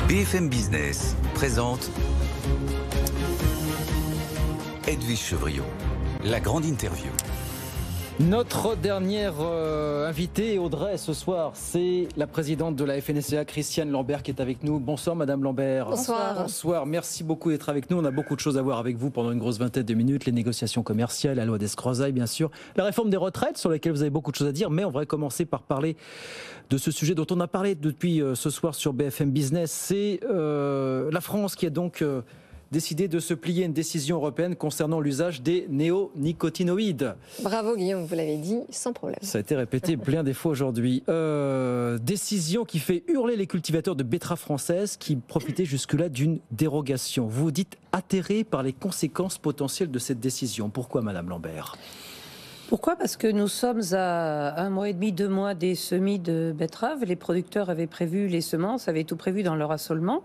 BFM Business présente Edwige Chevrillon, la grande interview. Notre dernière invitée, Audrey, ce soir, c'est la présidente de la FNSEA, Christiane Lambert, qui est avec nous. Bonsoir, Madame Lambert. Bonsoir. Bonsoir, merci beaucoup d'être avec nous. On a beaucoup de choses à voir avec vous pendant une grosse vingtaine de minutes. Les négociations commerciales, la loi d'Escrozaille, bien sûr. La réforme des retraites, sur laquelle vous avez beaucoup de choses à dire. Mais on va commencer par parler de ce sujet dont on a parlé depuis ce soir sur BFM Business. C'est la France qui a donc décidé de se plier à une décision européenne concernant l'usage des néonicotinoïdes. Bravo Guillaume, vous l'avez dit sans problème. Ça a été répété plein des fois aujourd'hui. Décision qui fait hurler les cultivateurs de betteraves françaises qui profitaient jusque-là d'une dérogation. Vous vous dites atterré par les conséquences potentielles de cette décision. Pourquoi, Madame Lambert ? Pourquoi ? Parce que nous sommes à 1 mois et demi, 2 mois des semis de betteraves. Les producteurs avaient prévu les semences, avaient tout prévu dans leur assolement.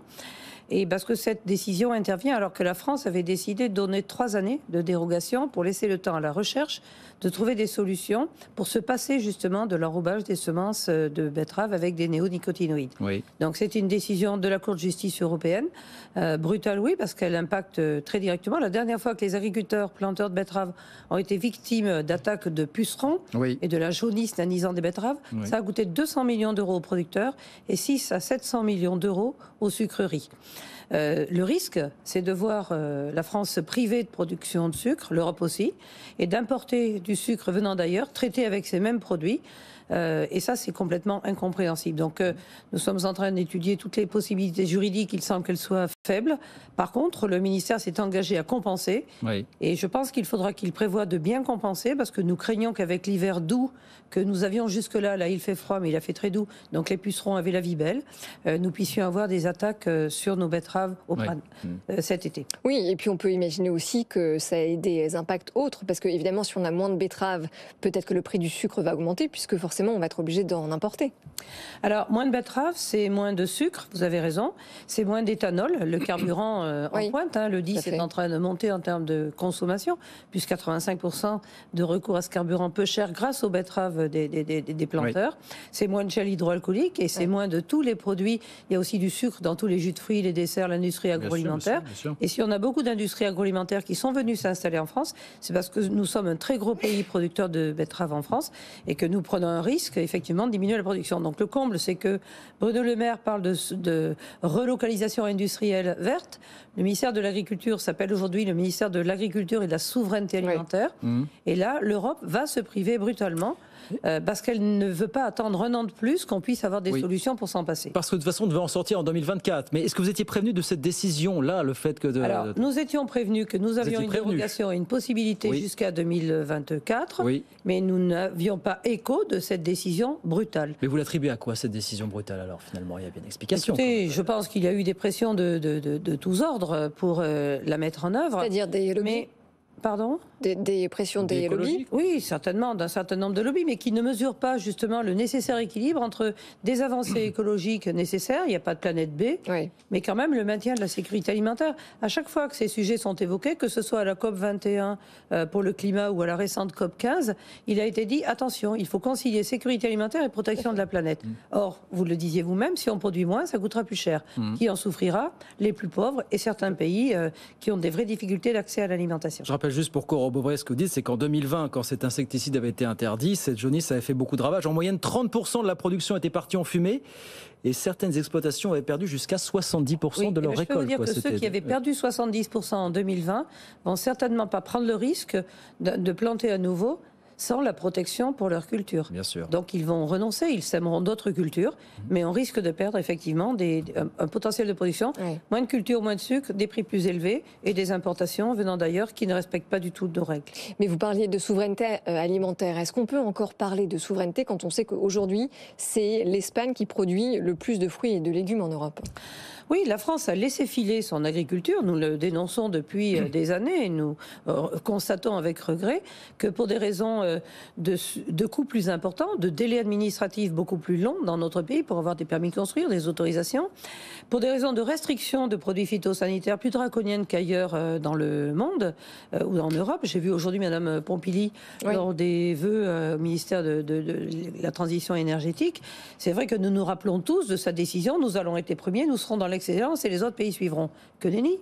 Et parce que cette décision intervient alors que la France avait décidé de donner 3 années de dérogation pour laisser le temps à la recherche de trouver des solutions pour se passer justement de l'enrobage des semences de betteraves avec des néonicotinoïdes. Oui. Donc c'est une décision de la Cour de justice européenne, brutale oui, parce qu'elle impacte très directement. La dernière fois que les agriculteurs planteurs de betteraves ont été victimes d'attaques de pucerons et de la jaunisse nanisant des betteraves, ça a coûté 200 millions d'euros aux producteurs et 6 à 700 millions d'euros aux sucreries. Le risque, c'est de voir la France se priver de production de sucre, l'Europe aussi, et d'importer du sucre venant d'ailleurs, traité avec ces mêmes produits. Et ça, c'est complètement incompréhensible. Donc, nous sommes en train d'étudier toutes les possibilités juridiques. Il semble qu'elles soient faibles. Par contre, le ministère s'est engagé à compenser. Oui. Et je pense qu'il faudra qu'il prévoie de bien compenser parce que nous craignons qu'avec l'hiver doux que nous avions jusque-là, là il fait froid, mais il a fait très doux, donc les pucerons avaient la vie belle, nous puissions avoir des attaques sur nos betteraves cet été. Oui, et puis on peut imaginer aussi que ça ait des impacts autres, parce que évidemment, si on a moins de betteraves, peut-être que le prix du sucre va augmenter, puisque forcément, on va être obligé d'en importer. Alors, moins de betteraves, c'est moins de sucre, vous avez raison, c'est moins d'éthanol, le carburant en pointe, hein, le 10 est en train de monter en termes de consommation, plus 85% de recours à ce carburant peu cher grâce aux betteraves des planteurs. Oui. C'est moins de gel hydroalcoolique et c'est moins de tous les produits. Il y a aussi du sucre dans tous les jus de fruits, les desserts, l'industrie agroalimentaire. Bien sûr. Et si on a beaucoup d'industries agroalimentaires qui sont venues s'installer en France, c'est parce que nous sommes un très gros pays producteur de betteraves en France et que nous prenons un risque, effectivement, de diminuer la production. Donc le comble, c'est que Bruno Le Maire parle de relocalisation industrielle verte. Le ministère de l'Agriculture s'appelle aujourd'hui le ministère de l'Agriculture et de la Souveraineté alimentaire. Et là, l'Europe va se priver brutalement. Parce qu'elle ne veut pas attendre 1 an de plus qu'on puisse avoir des solutions pour s'en passer. Parce que de toute façon, on devait en sortir en 2024. Mais est-ce que vous étiez prévenu de cette décision-là, le fait que... Alors, nous étions prévenus que nous avions une dérogation et une possibilité jusqu'à 2024, mais nous n'avions pas écho de cette décision brutale. Mais vous l'attribuez à quoi, cette décision brutale, alors, finalement? Il y a bien une explication. Écoutez, je pense qu'il y a eu des pressions de tous ordres pour la mettre en œuvre. C'est-à-dire des lobbies. Pardon ? Des pressions des lobbies ? Oui, certainement, d'un certain nombre de lobbies, mais qui ne mesurent pas justement le nécessaire équilibre entre des avancées écologiques nécessaires, il n'y a pas de planète B, mais quand même le maintien de la sécurité alimentaire. À chaque fois que ces sujets sont évoqués, que ce soit à la COP 21 pour le climat ou à la récente COP 15, il a été dit, attention, il faut concilier sécurité alimentaire et protection de la planète. Or, vous le disiez vous-même, si on produit moins, ça coûtera plus cher. Qui en souffrira ? Les plus pauvres et certains pays qui ont des vraies difficultés d'accès à l'alimentation. Je rappelle juste pour corroborer ce que vous dites, c'est qu'en 2020, quand cet insecticide avait été interdit, cette jaunisse avait fait beaucoup de ravages. En moyenne, 30% de la production était partie en fumée et certaines exploitations avaient perdu jusqu'à 70% de leur récolte. Je peux vous dire que ceux qui avaient perdu 70% en 2020 vont certainement pas prendre le risque de planter à nouveau sans la protection pour leur culture. Bien sûr. Donc ils vont renoncer, ils sèmeront d'autres cultures, mais on risque de perdre effectivement un potentiel de production, moins de culture, moins de sucre, des prix plus élevés et des importations venant d'ailleurs qui ne respectent pas du tout nos règles. Mais vous parliez de souveraineté alimentaire. Est-ce qu'on peut encore parler de souveraineté quand on sait qu'aujourd'hui, c'est l'Espagne qui produit le plus de fruits et de légumes en Europe ? Oui, la France a laissé filer son agriculture. Nous le dénonçons depuis des années et nous constatons avec regret que pour des raisons de coûts plus importants, de délais administratifs beaucoup plus longs dans notre pays pour avoir des permis de construire, des autorisations, pour des raisons de restriction de produits phytosanitaires plus draconiennes qu'ailleurs dans le monde ou en Europe. J'ai vu aujourd'hui Madame Pompili lors des vœux au ministère de la Transition énergétique. C'est vrai que nous nous rappelons tous de sa décision. Nous allons être les premiers, nous serons dans l'excellence et les autres pays suivront. Que nenni.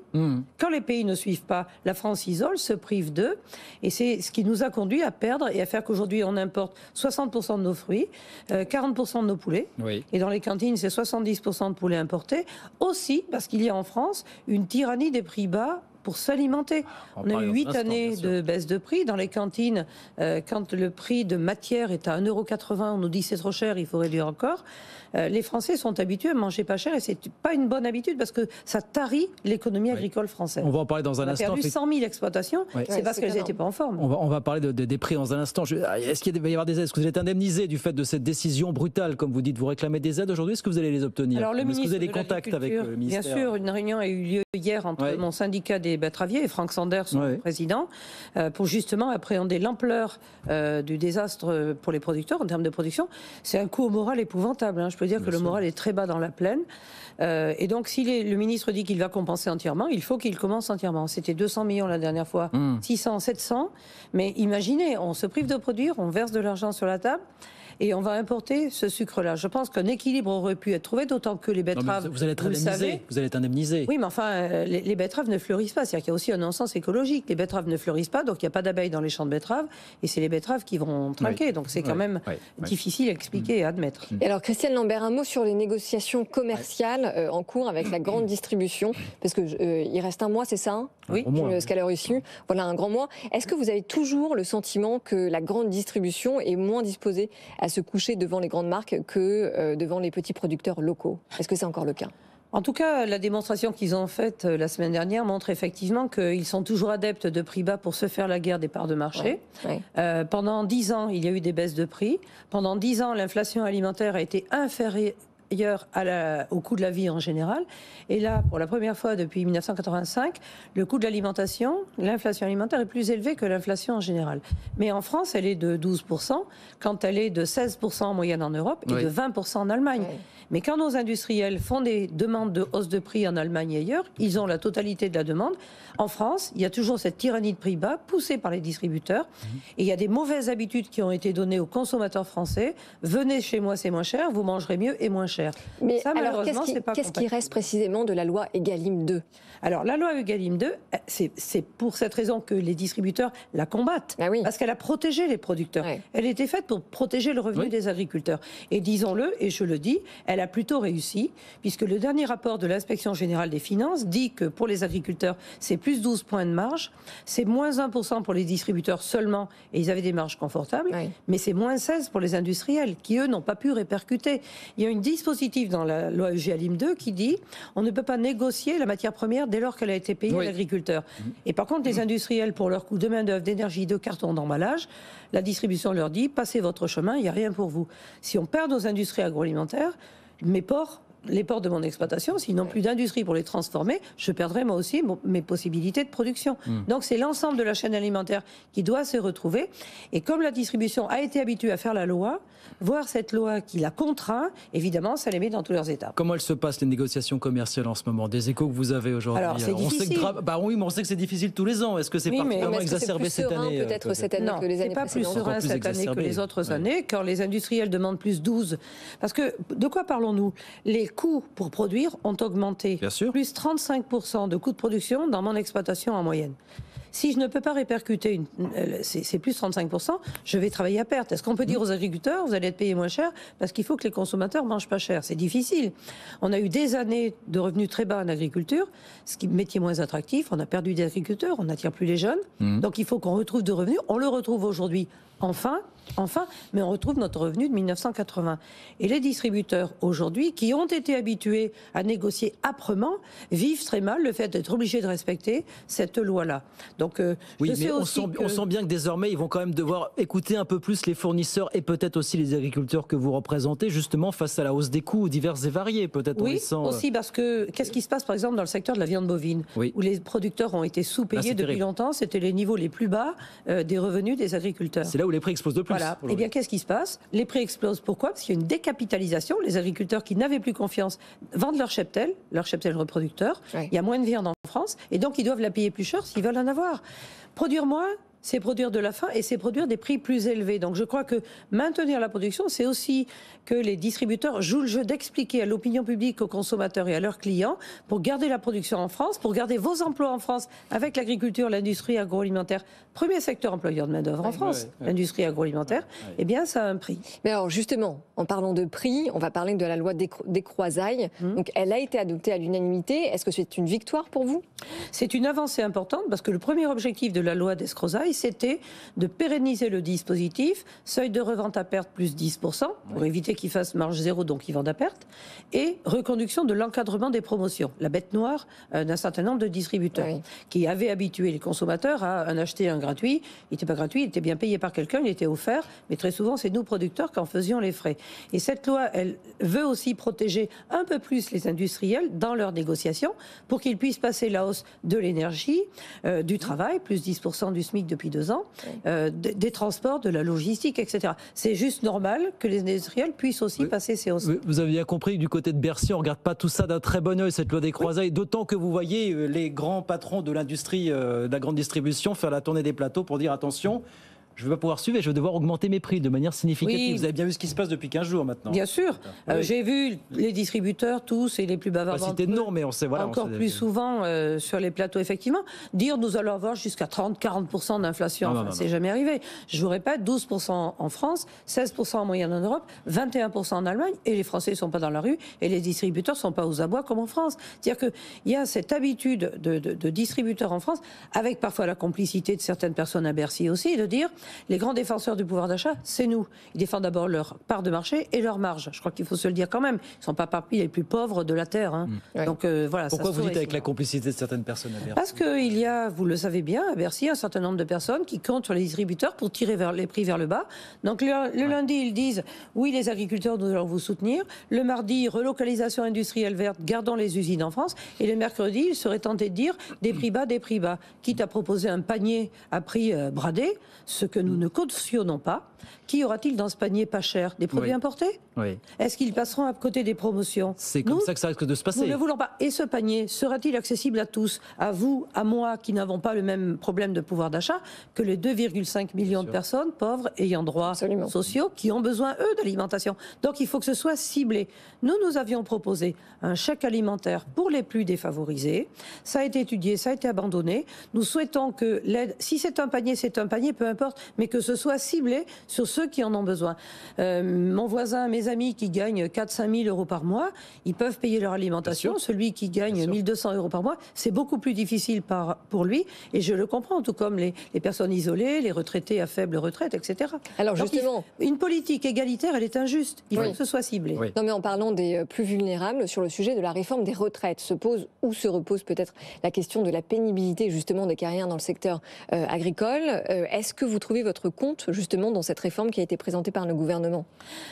Quand les pays ne suivent pas, la France s'isole, se prive d'eux. Et c'est ce qui nous a conduit à perdre et à faire qu'aujourd'hui on importe 60% de nos fruits, 40% de nos poulets. Oui. Et dans les cantines, c'est 70% de poulets importés. Aussi parce qu'il y a en France une tyrannie des prix bas pour s'alimenter. On a eu 8 années de baisse de prix. Dans les cantines, quand le prix de matière est à 1,80 €, on nous dit c'est trop cher, il faut réduire encore. Les Français sont habitués à manger pas cher et c'est pas une bonne habitude parce que ça tarit l'économie agricole française. On va en parler dans un instant. On a perdu 100 000 exploitations, c'est parce qu'elles n'étaient pas en forme. On va parler des prix dans un instant. Est-ce qu'il va y avoir des aides? Est-ce que vous êtes indemnisé du fait de cette décision brutale, comme vous dites, vous réclamez des aides aujourd'hui? Est-ce que vous allez les obtenir? Alors, est-ce que vous avez des contacts avec le ministère? Bien sûr, une réunion a eu lieu hier entre mon syndicat des betteraviers et Franck Sanders, son président, pour justement appréhender l'ampleur du désastre pour les producteurs en termes de production. C'est un coup au moral épouvantable. Je peux dire que le moral est très bas dans la plaine. Et donc, si le ministre dit qu'il va compenser entièrement, il faut qu'il commence entièrement. C'était 200 millions la dernière fois, 600, 700. Mais imaginez, on se prive de produire, on verse de l'argent sur la table. Et on va importer ce sucre-là. Je pense qu'un équilibre aurait pu être trouvé, d'autant que les betteraves, vous allez être indemnisé. Vous allez être indemnisé. Oui, mais enfin, les betteraves ne fleurissent pas. C'est-à-dire qu'il y a aussi un non-sens écologique. Les betteraves ne fleurissent pas, donc il n'y a pas d'abeilles dans les champs de betteraves, et c'est les betteraves qui vont trinquer. Donc c'est quand même difficile à expliquer et à admettre. Et alors, Christiane Lambert, un mot sur les négociations commerciales en cours avec la grande distribution, parce que il reste un mois, c'est ça? Oui. Ce qu'elle a reçu. Voilà, un grand mois. Est-ce que vous avez toujours le sentiment que la grande distribution est moins disposée à se coucher devant les grandes marques que devant les petits producteurs locaux? Est-ce que c'est encore le cas? En tout cas, la démonstration qu'ils ont faite la semaine dernière montre effectivement qu'ils sont toujours adeptes de prix bas pour se faire la guerre des parts de marché. Pendant 10 ans, il y a eu des baisses de prix. Pendant 10 ans, l'inflation alimentaire a été inférieure au coût de la vie en général. Et là, pour la première fois depuis 1985, le coût de l'alimentation, l'inflation alimentaire est plus élevée que l'inflation en général. Mais en France, elle est de 12%, quand elle est de 16% en moyenne en Europe et de 20% en Allemagne. Mais quand nos industriels font des demandes de hausse de prix en Allemagne et ailleurs, ils ont la totalité de la demande. En France, il y a toujours cette tyrannie de prix bas poussée par les distributeurs. Et il y a des mauvaises habitudes qui ont été données aux consommateurs français. Venez chez moi, c'est moins cher, vous mangerez mieux et moins cher. Mais ça, alors, qu'est-ce qui reste précisément de la loi Egalim 2? Alors, la loi Egalim 2, c'est pour cette raison que les distributeurs la combattent. Parce qu'elle a protégé les producteurs. Elle était faite pour protéger le revenu des agriculteurs. Et disons-le, et je le dis, elle a plutôt réussi, puisque le dernier rapport de l'Inspection générale des finances dit que pour les agriculteurs, c'est plus 12 points de marge, c'est moins 1% pour les distributeurs seulement, et ils avaient des marges confortables, mais c'est moins 16 pour les industriels, qui eux n'ont pas pu répercuter. Il y a une dispositif dans la loi Egalim 2 qui dit on ne peut pas négocier la matière première dès lors qu'elle a été payée à l'agriculteur. Et par contre, les industriels, pour leur coût de main-d'œuvre, d'énergie, de carton, d'emballage, la distribution leur dit passez votre chemin, il n'y a rien pour vous. Si on perd nos industries agroalimentaires, les ports de mon exploitation, s'ils n'ont plus d'industrie pour les transformer, je perdrai moi aussi mes possibilités de production. Donc c'est l'ensemble de la chaîne alimentaire qui doit se retrouver. Et comme la distribution a été habituée à faire la loi, voir cette loi qui la contraint, évidemment, ça les met dans tous leurs étapes. Comment elles se passent, les négociations commerciales en ce moment? Des échos que vous avez aujourd'hui? Alors, c'est difficile. Oui, mais on sait que c'est difficile tous les ans. Est-ce que c'est particulièrement exacerbé cette année? Peut-être cette année que les années précédentes. Non, c'est pas plus serein cette année que les autres années, quand les industriels demandent plus 12. Parce que, de quoi parlons-nous? Les coûts pour produire ont augmenté. Bien sûr. Plus 35% de coûts de production dans mon exploitation en moyenne. Si je ne peux pas répercuter, c'est plus 35%, je vais travailler à perte. Est-ce qu'on peut dire aux agriculteurs, vous allez être payés moins cher parce qu'il faut que les consommateurs mangent pas cher? C'est difficile. On a eu des années de revenus très bas en agriculture, ce qui métier moins attractif. On a perdu des agriculteurs, on n'attire plus les jeunes. Donc il faut qu'on retrouve de revenus. On le retrouve aujourd'hui. Enfin, mais on retrouve notre revenu de 1980. Et les distributeurs, aujourd'hui, qui ont été habitués à négocier âprement, vivent très mal le fait d'être obligés de respecter cette loi-là. Donc, oui, mais on sent bien que désormais, ils vont quand même devoir écouter un peu plus les fournisseurs et peut-être aussi les agriculteurs que vous représentez, justement, face à la hausse des coûts divers et variés, peut-être. Oui, aussi parce que, qu'est-ce qui se passe, par exemple, dans le secteur de la viande bovine, où les producteurs ont été sous-payés depuis longtemps, c'était les niveaux les plus bas des revenus des agriculteurs. C'est là où les prix explosent de plus. Voilà. Eh bien, qu'est-ce qui se passe? Les prix explosent. Pourquoi? Parce qu'il y a une décapitalisation. Les agriculteurs qui n'avaient plus confiance vendent leur cheptel reproducteur. Il y a moins de viande en France et donc ils doivent la payer plus cher s'ils veulent en avoir. Produire moins, c'est produire de la faim et c'est produire des prix plus élevés. Donc je crois que maintenir la production, c'est aussi que les distributeurs jouent le jeu d'expliquer à l'opinion publique, aux consommateurs et à leurs clients pour garder la production en France, pour garder vos emplois en France avec l'agriculture, l'industrie agroalimentaire, premier secteur employeur de main-d'œuvre en France, l'industrie agroalimentaire, eh bien ça a un prix. Mais alors justement, en parlant de prix, on va parler de la loi des croisailles. Donc elle a été adoptée à l'unanimité. Est-ce que c'est une victoire pour vous? C'est une avancée importante parce que le premier objectif de la loi des croisailles, c'était de pérenniser le dispositif, seuil de revente à perte plus 10%, pour éviter qu'ils fassent marge zéro, donc ils vendent à perte, et reconduction de l'encadrement des promotions, la bête noire d'un certain nombre de distributeurs, qui avaient habitué les consommateurs à en acheter un gratuit. Il n'était pas gratuit, il était bien payé par quelqu'un, il était offert, mais très souvent c'est nous producteurs qui en faisions les frais. Et cette loi, elle veut aussi protéger un peu plus les industriels dans leurs négociations, pour qu'ils puissent passer la hausse de l'énergie, du travail, plus 10% du SMIC depuis 2 ans, des transports, de la logistique, etc. C'est juste normal que les industriels puissent aussi passer ces hausses. Vous avez bien compris que du côté de Bercy, on ne regarde pas tout ça d'un très bon œil, cette loi des croisailles, d'autant que vous voyez les grands patrons de l'industrie, de la grande distribution faire la tournée des plateaux pour dire attention, je ne vais pas pouvoir suivre et je vais devoir augmenter mes prix de manière significative. Oui. Vous avez bien vu ce qui se passe depuis 15 jours maintenant. Bien sûr. J'ai vu les distributeurs, tous, et les plus bavards d'entre eux, non, mais on sait, voilà, encore plus souvent sur les plateaux, effectivement, dire nous allons avoir jusqu'à 30-40% d'inflation. Enfin, c'est jamais arrivé. Je vous répète, 12% en France, 16% en moyenne en Europe, 21% en Allemagne, et les Français ne sont pas dans la rue, et les distributeurs ne sont pas aux abois comme en France. C'est-à-dire qu'il y a cette habitude de distributeurs en France, avec parfois la complicité de certaines personnes à Bercy aussi, de dire les grands défenseurs du pouvoir d'achat, c'est nous. Ils défendent d'abord leur part de marché et leur marge. Je crois qu'il faut se le dire quand même. Ils ne sont pas parmi les plus pauvres de la Terre. Hein. Donc, voilà, pourquoi vous dites avec la complicité de certaines personnes à Bercy? Parce qu'il y a, vous le savez bien, à Bercy, un certain nombre de personnes qui comptent sur les distributeurs pour tirer les prix vers le bas. Donc le lundi, ils disent oui, les agriculteurs, nous allons vous soutenir. Le mardi, relocalisation industrielle verte, gardons les usines en France. Et le mercredi, ils seraient tentés de dire des prix bas, quitte à proposer un panier à prix bradé, ce que nous ne cautionnons pas. Qui aura-t-il dans ce panier pas cher? Des produits importés? Est-ce qu'ils passeront à côté des promotions? C'est comme ça que ça risque de se passer. Nous ne voulons pas. Et ce panier sera-t-il accessible à tous? À vous, à moi, qui n'avons pas le même problème de pouvoir d'achat que les 2,5 millions de personnes pauvres ayant droits sociaux qui ont besoin, eux, d'alimentation. Donc il faut que ce soit ciblé. Nous avions proposé un chèque alimentaire pour les plus défavorisés. Ça a été étudié, ça a été abandonné. Nous souhaitons que l'aide, si c'est un panier, peu importe, mais que ce soit ciblé sur ceux qui en ont besoin. Mon voisin, mes amis qui gagnent 4-5 000 euros par mois, ils peuvent payer leur alimentation. Celui qui gagne 1 200 euros par mois, c'est beaucoup plus difficile pour lui. Et je le comprends, tout comme les personnes isolées, les retraités à faible retraite, etc. Alors donc justement, une politique égalitaire, elle est injuste. Il faut que ce soit ciblé. Non, mais en parlant des plus vulnérables, sur le sujet de la réforme des retraites, se repose peut-être la question de la pénibilité justement des carrières dans le secteur agricole. Est-ce que vous trouvez votre compte justement dans cette réforme qui a été présentée par le gouvernement?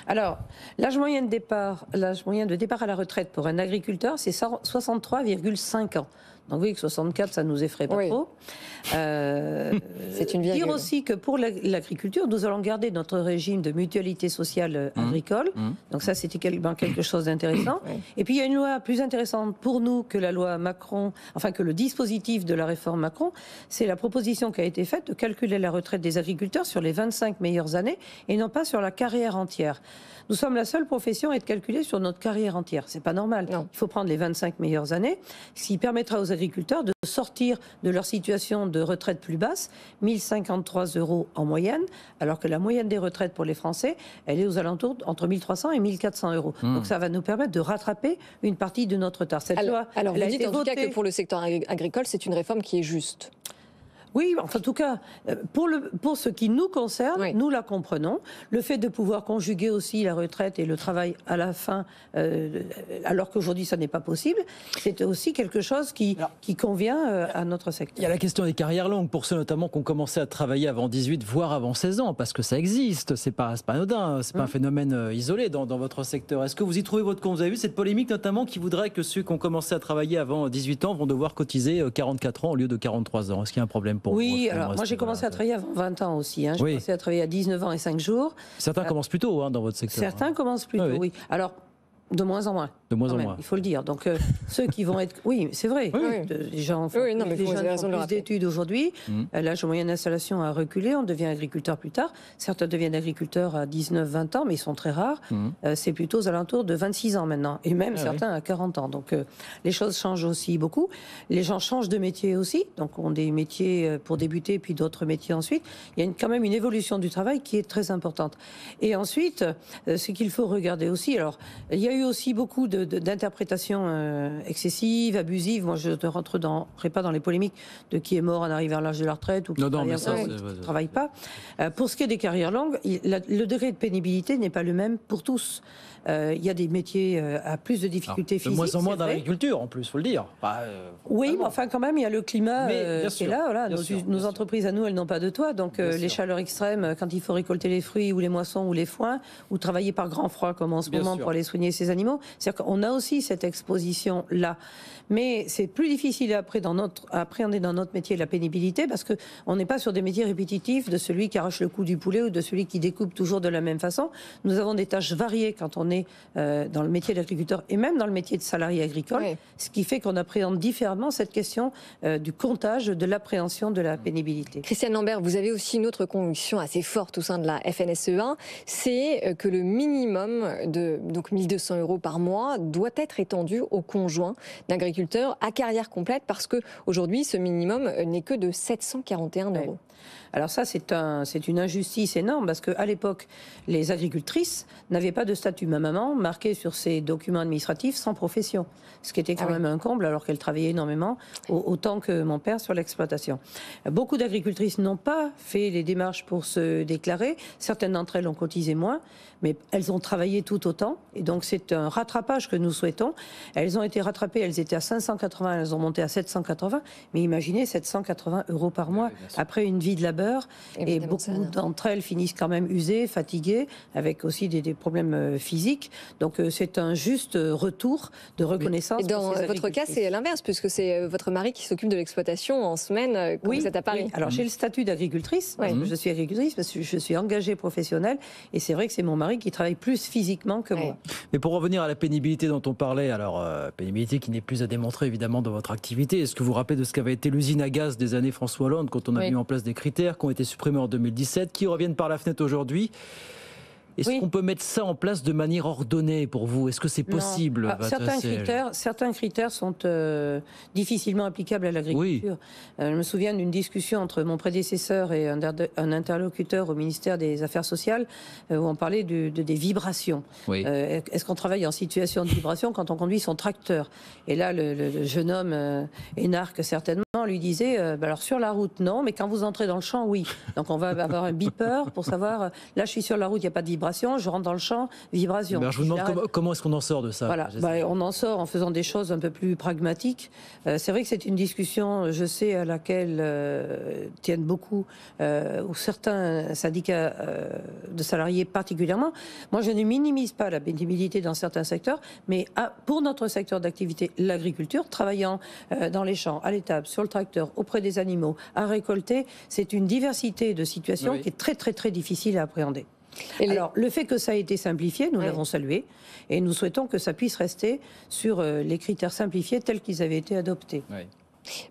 Alors, l'âge moyen de départ à la retraite pour un agriculteur, c'est 63,5 ans. Donc vous voyez que 64, ça nous effraie pas trop. C'est une virgule. Dire aussi que pour l'agriculture, nous allons garder notre régime de mutualité sociale agricole. Donc ça, c'était quelque chose d'intéressant. Et puis il y a une loi plus intéressante pour nous que la loi Macron, enfin que le dispositif de la réforme Macron, c'est la proposition qui a été faite de calculer la retraite des agriculteurs sur les 25 meilleures années et non pas sur la carrière entière. Nous sommes la seule profession à être calculée sur notre carrière entière. C'est pas normal. Non. Il faut prendre les 25 meilleures années, ce qui permettra aux agriculteurs de sortir de leur situation de retraite plus basse, 1 053 € en moyenne, alors que la moyenne des retraites pour les Français, elle est aux alentours entre 1 300 et 1 400 €. Donc ça va nous permettre de rattraper une partie de notre retard. Cette loi, alors vous dites en tout cas que pour le secteur agricole, c'est une réforme qui est juste. Oui, enfin, en tout cas, pour ce qui nous concerne, nous la comprenons. Le fait de pouvoir conjuguer aussi la retraite et le travail à la fin, alors qu'aujourd'hui ça n'est pas possible, c'est aussi quelque chose qui convient à notre secteur. Il y a la question des carrières longues, pour ceux notamment qui ont commencé à travailler avant 18, voire avant 16 ans, parce que ça existe, c'est pas anodin, c'est pas un phénomène isolé dans votre secteur. Est-ce que vous y trouvez votre compte? Vous avez vu cette polémique notamment qui voudrait que ceux qui ont commencé à travailler avant 18 ans vont devoir cotiser 44 ans au lieu de 43 ans. Est-ce qu'il y a un problème pour vous? Oui, alors moi j'ai commencé à travailler avant 20 ans aussi. J'ai commencé à travailler à 19 ans et 5 jours. Certains commencent plus tôt dans votre secteur. Certains commencent plus tôt, oui. Alors, de moins en moins. De moins en moins. Il faut le dire. Donc, ceux qui vont être... Oui, c'est vrai. Les gens font plus d'études aujourd'hui. L'âge moyen d'installation a reculé. On devient agriculteur plus tard. Certains deviennent agriculteurs à 19-20 ans, mais ils sont très rares. C'est plutôt aux alentours de 26 ans maintenant. Et même certains à 40 ans. Donc, les choses changent aussi beaucoup. Les gens changent de métier aussi. Donc, ont des métiers pour débuter, puis d'autres métiers ensuite. Il y a quand même une évolution du travail qui est très importante. Et ensuite, ce qu'il faut regarder aussi... Alors, il y a eu aussi beaucoup d'interprétations excessives, abusives. Moi, je ne rentrerai pas dans les polémiques de qui est mort en arrivant à l'âge de la retraite ou qui ne travaille pas. Pour ce qui est des carrières longues, le degré de pénibilité n'est pas le même pour tous. Il y a des métiers à plus de difficultés physiques. De moins en moins dans l'agriculture, en plus, il faut le dire. Oui, mais enfin, quand même, il y a le climat qui est là. Voilà. Nos entreprises, à nous, elles n'ont pas de toit. Donc, les chaleurs extrêmes, quand il faut récolter les fruits ou les moissons ou les foins, ou travailler par grand froid, comme en ce moment, pour aller soigner ces animaux, c'est-à-dire qu'on a aussi cette exposition-là. Mais c'est plus difficile à appréhender dans notre métier la pénibilité parce qu'on n'est pas sur des métiers répétitifs de celui qui arrache le cou du poulet ou de celui qui découpe toujours de la même façon. Nous avons des tâches variées quand on est dans le métier d'agriculteur et même dans le métier de salarié agricole, ce qui fait qu'on appréhende différemment cette question du comptage, de l'appréhension de la pénibilité. Christiane Lambert, vous avez aussi une autre conviction assez forte au sein de la FNSEA, c'est que le minimum de 1200 € par mois doit être étendu aux conjoints d'agriculteurs à carrière complète parce qu'aujourd'hui, ce minimum n'est que de 741 €. Alors ça, c'est une injustice énorme parce qu'à l'époque, les agricultrices n'avaient pas de statut. Ma maman marquait sur ses documents administratifs sans profession, ce qui était quand même un comble alors qu'elle travaillait énormément, autant que mon père sur l'exploitation. Beaucoup d'agricultrices n'ont pas fait les démarches pour se déclarer. Certaines d'entre elles ont cotisé moins, mais elles ont travaillé tout autant. Et donc c'est un rattrapage que nous souhaitons. Elles ont été rattrapées, elles étaient à 580, elles ont monté à 780. Mais imaginez 780 € par mois après une vie de labeur. Et beaucoup d'entre elles finissent quand même usées, fatiguées, avec aussi des problèmes physiques. Donc c'est un juste retour de reconnaissance. Et dans votre cas, c'est l'inverse, puisque c'est votre mari qui s'occupe de l'exploitation en semaine quand vous êtes à Paris. Oui. Alors j'ai le statut d'agricultrice, je suis agricultrice, parce que je suis engagée professionnelle, et c'est vrai que c'est mon mari qui travaille plus physiquement que moi. Mais pour revenir à la pénibilité dont on parlait, alors pénibilité qui n'est plus à démontrer évidemment dans votre activité, est-ce que vous vous rappelez de ce qu'avait été l'usine à gaz des années François Hollande quand on a mis en place des critères qui ont été supprimés en 2017, qui reviennent par la fenêtre aujourd'hui? Est-ce qu'on peut mettre ça en place de manière ordonnée pour vous? Est-ce que c'est possible? Certains critères sont difficilement applicables à l'agriculture. Je me souviens d'une discussion entre mon prédécesseur et un interlocuteur au ministère des Affaires sociales où on parlait des vibrations. Est-ce qu'on travaille en situation de vibration quand on conduit son tracteur? Et là, le jeune homme énarque certainement lui disait alors sur la route non, mais quand vous entrez dans le champ oui. Donc on va avoir un beeper pour savoir là je suis sur la route, il n'y a pas de vibration, je rentre dans le champ, vibration. Je vous demande comment est-ce qu'on en sort de ça? Voilà, on en sort en faisant des choses un peu plus pragmatiques. C'est vrai que c'est une discussion, je sais, à laquelle tiennent beaucoup ou certains syndicats de salariés particulièrement. Moi je ne minimise pas la pénibilité dans certains secteurs, mais pour notre secteur d'activité, l'agriculture, travaillant dans les champs, à l'étable, sur le tracteur, auprès des animaux, à récolter, c'est une diversité de situations qui est très très très difficile à appréhender. Alors, le fait que ça a été simplifié, nous l'avons salué, et nous souhaitons que ça puisse rester sur les critères simplifiés tels qu'ils avaient été adoptés.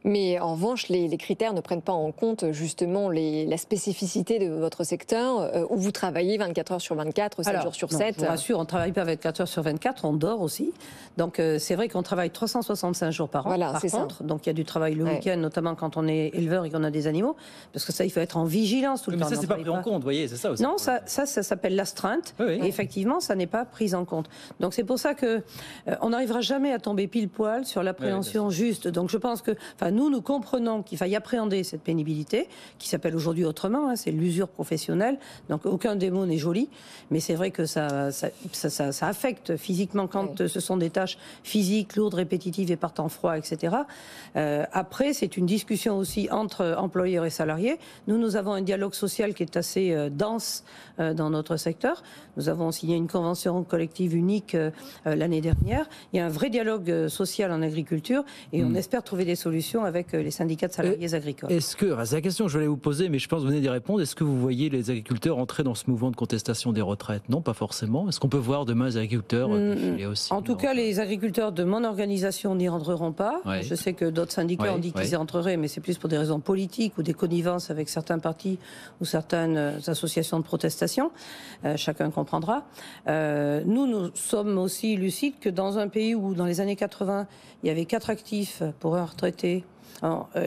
Mais en revanche, les critères ne prennent pas en compte justement la spécificité de votre secteur où vous travaillez 24 heures sur 24, 7 jours sur 7. Je vous rassure, on ne travaille pas 24 heures sur 24, on dort aussi. Donc c'est vrai qu'on travaille 365 jours par an, par contre. Donc il y a du travail le week-end, notamment quand on est éleveur et qu'on a des animaux. Parce que ça, il faut être en vigilance tout le temps. Mais ça, c'est pas pris en compte, vous voyez, c'est ça aussi. Non, ça s'appelle l'astreinte. Et effectivement, ça n'est pas pris en compte. Donc c'est pour ça qu'on n'arrivera jamais à tomber pile poil sur l'appréhension juste. Donc je pense que nous comprenons qu'il faille appréhender cette pénibilité, qui s'appelle aujourd'hui autrement, c'est l'usure professionnelle. Donc aucun des mots n'est joli, mais c'est vrai que ça affecte physiquement quand ce sont des tâches physiques, lourdes, répétitives et partant froid, etc. Après, c'est une discussion aussi entre employeurs et salariés. Nous avons un dialogue social qui est assez dense dans notre secteur. Nous avons signé une convention collective unique l'année dernière. Il y a un vrai dialogue social en agriculture et on espère trouver des solutions solutions avec les syndicats de salariés agricoles. Est-ce que, c'est la question que je voulais vous poser, mais je pense que vous venez d'y répondre, est-ce que vous voyez les agriculteurs entrer dans ce mouvement de contestation des retraites? Non, pas forcément. Est-ce qu'on peut voir demain les agriculteurs défiler aussi? En tout cas, les agriculteurs de mon organisation n'y rentreront pas. Ouais. Je sais que d'autres syndicats ont dit qu'ils y entreraient, mais c'est plus pour des raisons politiques ou des connivences avec certains partis ou certaines associations de protestation. Chacun comprendra. Nous sommes aussi lucides que dans un pays où, dans les années 80, il y avait 4 actifs pour un retraité,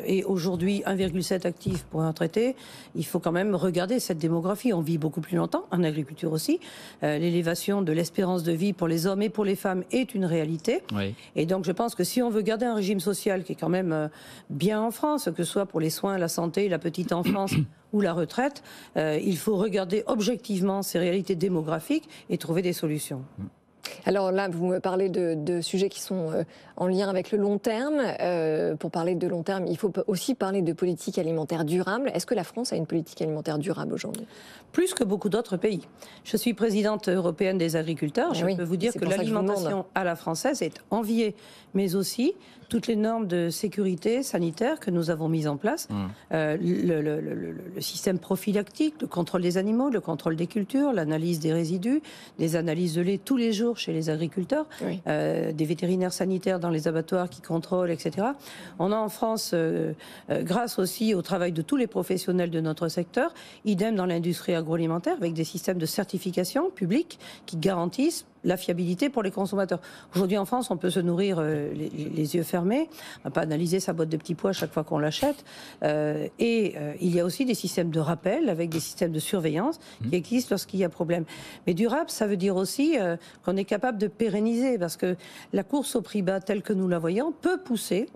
et aujourd'hui 1,7 actifs pour un retraité, il faut quand même regarder cette démographie. On vit beaucoup plus longtemps, en agriculture aussi. L'élévation de l'espérance de vie pour les hommes et pour les femmes est une réalité. Oui. Et donc je pense que si on veut garder un régime social qui est quand même bien en France, que ce soit pour les soins, la santé, la petite enfance ou la retraite, il faut regarder objectivement ces réalités démographiques et trouver des solutions. Alors là, vous me parlez de sujets qui sont en lien avec le long terme. Pour parler de long terme, il faut aussi parler de politique alimentaire durable. Est-ce que la France a une politique alimentaire durable aujourd'hui? Plus que beaucoup d'autres pays. Je suis présidente européenne des agriculteurs. Je peux vous dire que l'alimentation à la française est enviée, mais aussi toutes les normes de sécurité sanitaire que nous avons mises en place, le système prophylactique, le contrôle des animaux, le contrôle des cultures, l'analyse des résidus, des analyses de lait tous les jours chez les agriculteurs, des vétérinaires sanitaires dans les abattoirs qui contrôlent, etc. On a en France, grâce aussi au travail de tous les professionnels de notre secteur, idem dans l'industrie agroalimentaire, avec des systèmes de certification publique qui garantissent la fiabilité pour les consommateurs. Aujourd'hui en France, on peut se nourrir les yeux fermés, on ne va pas analyser sa boîte de petits pois chaque fois qu'on l'achète. Il y a aussi des systèmes de rappel avec des systèmes de surveillance qui existent lorsqu'il y a problème. Mais durable, ça veut dire aussi qu'on est capable de pérenniser, parce que la course au prix bas telle que nous la voyons peut pousser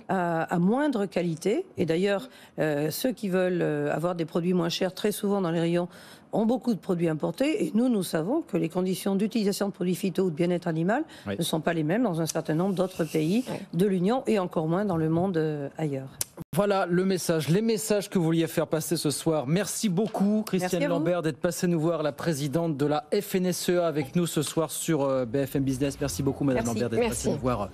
à moindre qualité. Et d'ailleurs, ceux qui veulent avoir des produits moins chers, très souvent dans les rayons, ont beaucoup de produits importés, et nous savons que les conditions d'utilisation de produits phyto ou de bien-être animal ne sont pas les mêmes dans un certain nombre d'autres pays de l'Union, et encore moins dans le monde ailleurs. Voilà les messages que vous vouliez faire passer ce soir. Merci beaucoup, Christiane Lambert, d'être passée nous voir, la présidente de la FNSEA, avec nous ce soir sur BFM Business. Merci beaucoup, Madame Lambert, d'être passée nous voir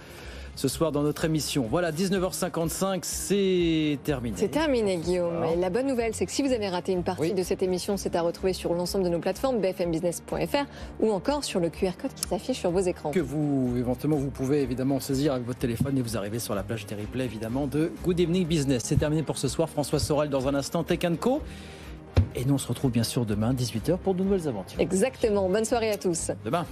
ce soir dans notre émission. Voilà, 19h55, c'est terminé. C'est terminé, Guillaume. Et la bonne nouvelle, c'est que si vous avez raté une partie de cette émission, c'est à retrouver sur l'ensemble de nos plateformes, bfmbusiness.fr, ou encore sur le QR code qui s'affiche sur vos écrans. Que vous, éventuellement, vous pouvez évidemment saisir avec votre téléphone et vous arrivez sur la plage des replays, évidemment, de Good Evening Business. C'est terminé pour ce soir. François Sorel dans un instant, Tech & Co. Et nous, on se retrouve bien sûr demain, 18h, pour de nouvelles aventures. Exactement. Bonne soirée à tous. Demain.